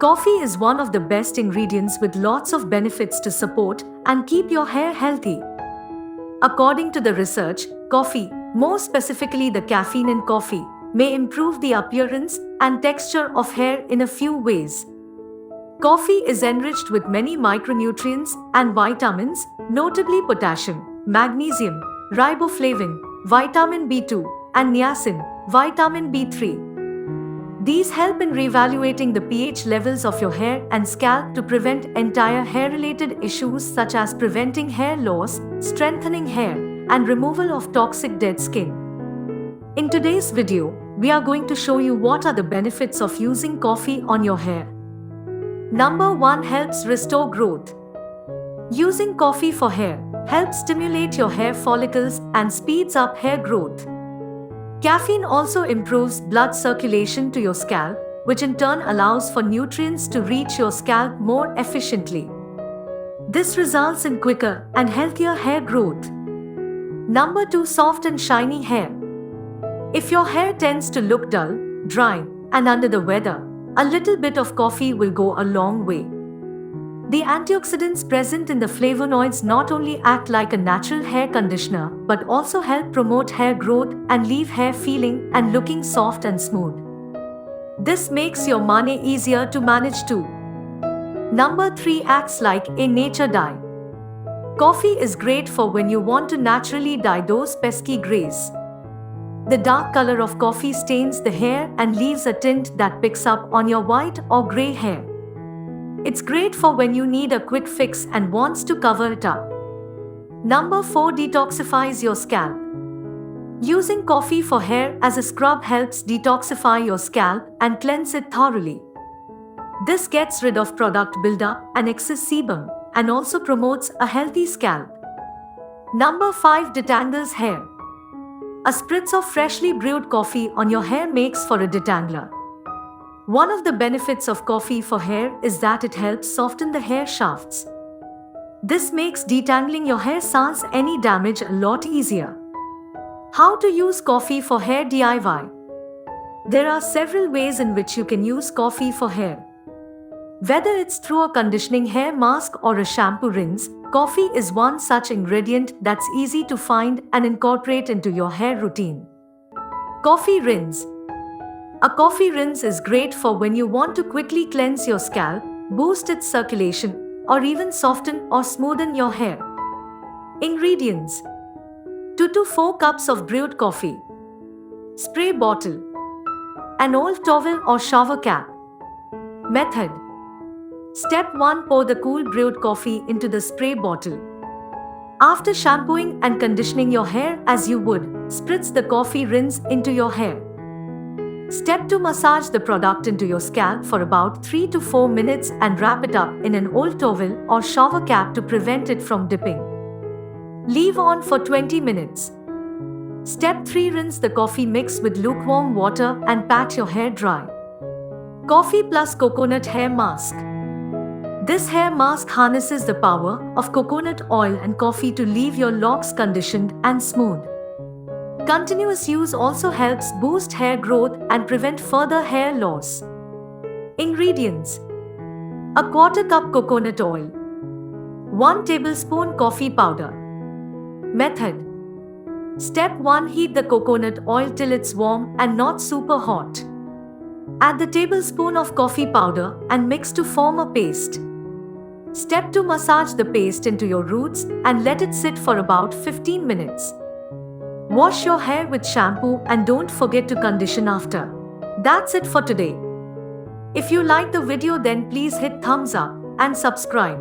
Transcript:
Coffee is one of the best ingredients with lots of benefits to support and keep your hair healthy. According to the research, coffee, more specifically the caffeine in coffee, may improve the appearance and texture of hair in a few ways. Coffee is enriched with many micronutrients and vitamins, notably potassium, magnesium, riboflavin, vitamin B2, and niacin, vitamin B3. These help in reevaluating the pH levels of your hair and scalp to prevent entire hair-related issues such as preventing hair loss, strengthening hair, and removal of toxic dead skin. In today's video, we are going to show you what are the benefits of using coffee on your hair. Number 1. Helps restore growth. Using coffee for hair helps stimulate your hair follicles and speeds up hair growth. Caffeine also improves blood circulation to your scalp, which in turn allows for nutrients to reach your scalp more efficiently. This results in quicker and healthier hair growth. Number 2. Soft and shiny hair. If your hair tends to look dull, dry, and under the weather, a little bit of coffee will go a long way. The antioxidants present in the flavonoids not only act like a natural hair conditioner but also help promote hair growth and leave hair feeling and looking soft and smooth. This makes your money easier to manage too. Number 3. Acts like a nature dye. Coffee is great for when you want to naturally dye those pesky grays. The dark color of coffee stains the hair and leaves a tint that picks up on your white or gray hair. It's great for when you need a quick fix and wants to cover it up. Number 4. Detoxifies your scalp. Using coffee for hair as a scrub helps detoxify your scalp and cleanse it thoroughly. This gets rid of product buildup and excess sebum and also promotes a healthy scalp. Number 5. Detangles hair. A spritz of freshly brewed coffee on your hair makes for a detangler. One of the benefits of coffee for hair is that it helps soften the hair shafts. This makes detangling your hair sans any damage a lot easier. How to use coffee for hair DIY? There are several ways in which you can use coffee for hair. Whether it's through a conditioning hair mask or a shampoo rinse, coffee is one such ingredient that's easy to find and incorporate into your hair routine. Coffee rinse. A coffee rinse is great for when you want to quickly cleanse your scalp, boost its circulation, or even soften or smoothen your hair. Ingredients: 2 to 4 cups of brewed coffee. Spray bottle. An old towel or shower cap. Method: Step 1. Pour the cool brewed coffee into the spray bottle. After shampooing and conditioning your hair as you would, spritz the coffee rinse into your hair. Step 2. Massage the product into your scalp for about 3 to 4 minutes and wrap it up in an old towel or shower cap to prevent it from dipping. Leave on for 20 minutes. Step 3. Rinse the coffee mix with lukewarm water and pat your hair dry. Coffee plus coconut hair mask. This hair mask harnesses the power of coconut oil and coffee to leave your locks conditioned and smooth. Continuous use also helps boost hair growth and prevent further hair loss. Ingredients: a quarter cup coconut oil. 1 tablespoon coffee powder. Method: Step 1. Heat the coconut oil till it's warm and not super hot. Add the tablespoon of coffee powder and mix to form a paste. Step 2. Massage the paste into your roots and let it sit for about 15 minutes. Wash your hair with shampoo and don't forget to condition after. That's it for today. If you liked the video, then please hit thumbs up and subscribe.